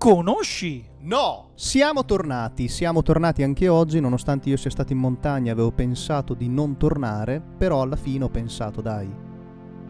Conosci? No! Siamo tornati anche oggi, nonostante io sia stato in montagna, avevo pensato di non tornare, però alla fine ho pensato, dai.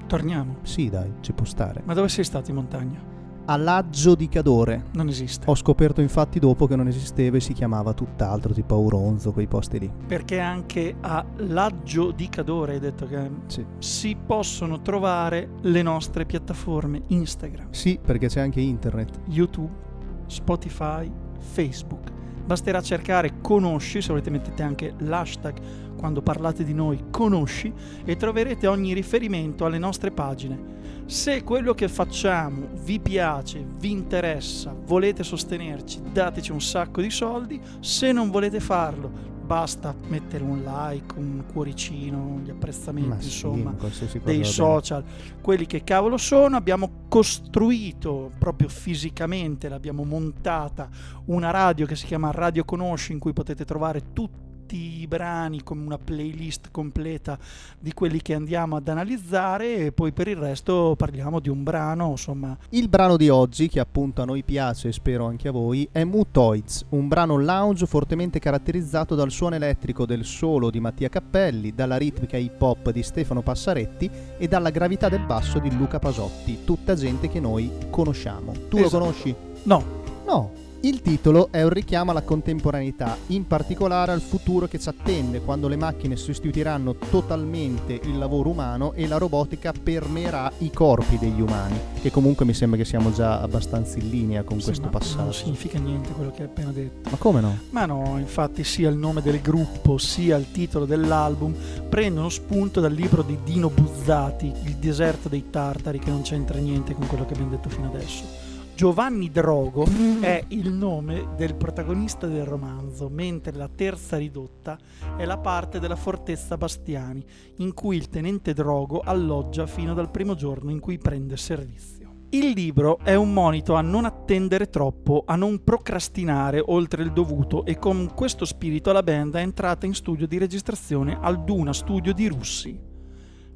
Torniamo? Sì, dai, ci può stare. Ma dove sei stato in montagna? A Laggio di Cadore. Non esiste. Ho scoperto infatti dopo che non esisteva e si chiamava tutt'altro, tipo Auronzo, quei posti lì. Perché anche a Laggio di Cadore hai detto che sì, si possono trovare le nostre piattaforme Instagram. Sì, perché c'è anche internet. YouTube, Spotify, Facebook. Basterà cercare Conosci, se volete mettete anche l'hashtag quando parlate di noi Conosci e troverete ogni riferimento alle nostre pagine. Se quello che facciamo vi piace, vi interessa, volete sostenerci, dateci un sacco di soldi. Se non volete farlo, basta mettere un like, un cuoricino, gli apprezzamenti, insomma, dei social, quelli che cavolo sono. Abbiamo costruito proprio fisicamente, l'abbiamo montata, una radio che si chiama Radio Conosci, in cui potete trovare tutti i brani come una playlist completa di quelli che andiamo ad analizzare, e poi per il resto parliamo di un brano, insomma. Il brano di oggi, che appunto a noi piace e spero anche a voi, è Mutoids, un brano lounge fortemente caratterizzato dal suono elettrico del solo di Mattia Cappelli, dalla ritmica hip hop di Stefano Passaretti e dalla gravità del basso di Luca Pasotti, tutta gente che noi conosciamo. Tu lo conosci? No. Il titolo è un richiamo alla contemporaneità, in particolare al futuro che ci attende quando le macchine sostituiranno totalmente il lavoro umano e la robotica permeerà i corpi degli umani, che comunque mi sembra che siamo già abbastanza in linea con questo passaggio. Non significa niente quello che hai appena detto. Ma come no? Ma no, infatti sia il nome del gruppo sia il titolo dell'album prendono spunto dal libro di Dino Buzzati, Il deserto dei tartari, che non c'entra niente con quello che abbiamo detto fino adesso. Giovanni Drogo è il nome del protagonista del romanzo, mentre la terza ridotta è la parte della fortezza Bastiani, in cui il tenente Drogo alloggia fino dal primo giorno in cui prende servizio. Il libro è un monito a non attendere troppo, a non procrastinare oltre il dovuto, e con questo spirito la band è entrata in studio di registrazione al Duna Studio di Russi,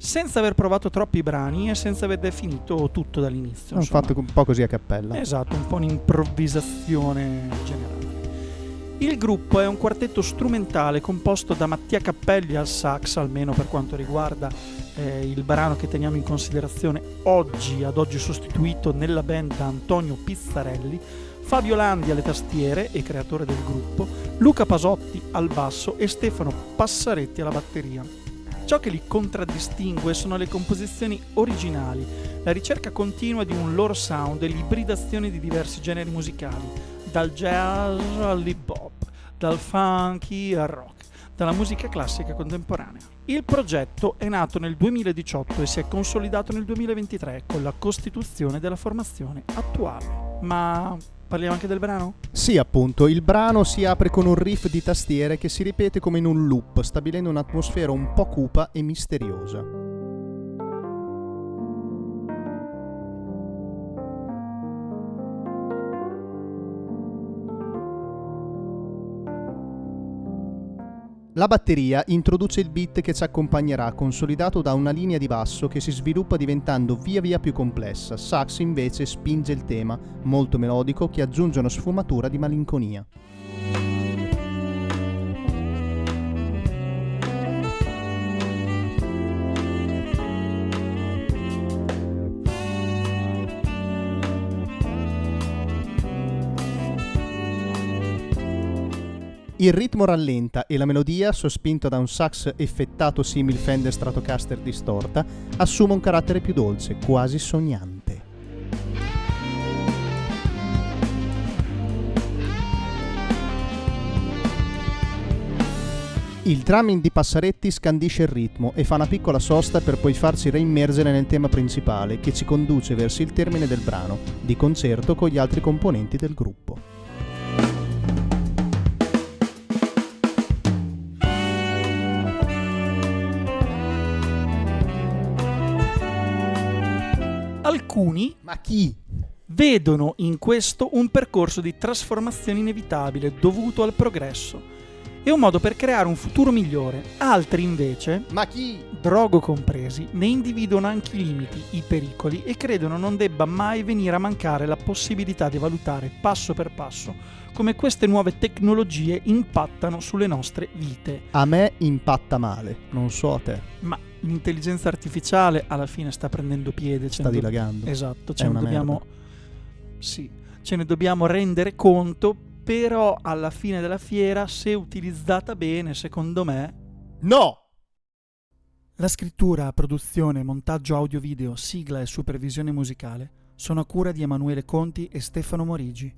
senza aver provato troppi brani e senza aver definito tutto dall'inizio. Hanno fatto un po' così a cappella. Esatto, un po' un'improvvisazione generale. Il gruppo è un quartetto strumentale composto da Mattia Cappelli al sax, almeno per quanto riguarda il brano che teniamo in considerazione oggi, ad oggi sostituito nella band da Antonio Pizzarelli, Fabio Landi alle tastiere e creatore del gruppo, Luca Pasotti al basso e Stefano Passaretti alla batteria. Ciò che li contraddistingue sono le composizioni originali, la ricerca continua di un loro sound e l'ibridazione di diversi generi musicali, dal jazz all'hip hop, dal funky al rock, dalla musica classica contemporanea. Il progetto è nato nel 2018 e si è consolidato nel 2023 con la costituzione della formazione attuale. Ma parliamo anche del brano? Sì, appunto, il brano si apre con un riff di tastiere che si ripete come in un loop, stabilendo un'atmosfera un po' cupa e misteriosa. La batteria introduce il beat che ci accompagnerà, consolidato da una linea di basso che si sviluppa diventando via via più complessa. Sax invece spinge il tema, molto melodico, che aggiunge una sfumatura di malinconia. Il ritmo rallenta e la melodia, sospinta da un sax effettato simil Fender Stratocaster distorta, assume un carattere più dolce, quasi sognante. Il drumming di Passaretti scandisce il ritmo e fa una piccola sosta per poi farci reimmergere nel tema principale, che ci conduce verso il termine del brano, di concerto con gli altri componenti del gruppo. Alcuni, ma chi? Vedono in questo un percorso di trasformazione inevitabile dovuto al progresso. È un modo per creare un futuro migliore. Altri invece, Ma chi? Drogo compresi, ne individuano anche i limiti, i pericoli e credono non debba mai venire a mancare la possibilità di valutare passo per passo come queste nuove tecnologie impattano sulle nostre vite. A me impatta male, non so a te. Ma l'intelligenza artificiale alla fine sta prendendo piede. Sta dilagando. Esatto, È una merda. Sì, ce ne dobbiamo rendere conto, però alla fine della fiera, se utilizzata bene, secondo me... No! La scrittura, produzione, montaggio audio-video, sigla e supervisione musicale sono a cura di Emanuele Conti e Stefano Morigi.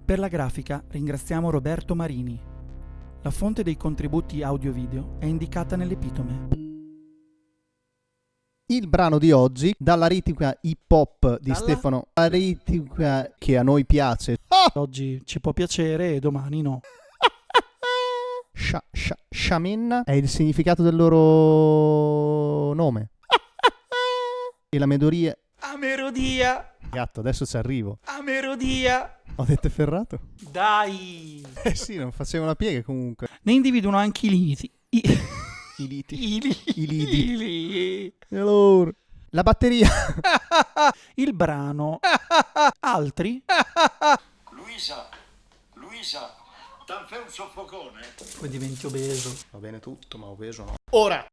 Per la grafica ringraziamo Roberto Marini. La fonte dei contributi audio-video è indicata nell'epitome. Il brano di oggi, dalla ritmica hip hop di Dalla? Stefano, la ritmica che a noi piace. Oggi ci può piacere e domani no. Shamin è il significato del loro nome. E la melodia... A melodia! Gatto, adesso ci arrivo. A melodia! Ho detto ferrato? Dai! Eh sì, non facevo una piega comunque. Ne individuano anche i limiti. I liti. I lidi. Allora. La batteria. Il brano. Altri? Luisa, t'han fai un soffocone? Poi diventi obeso. Va bene tutto, ma obeso no. Ora.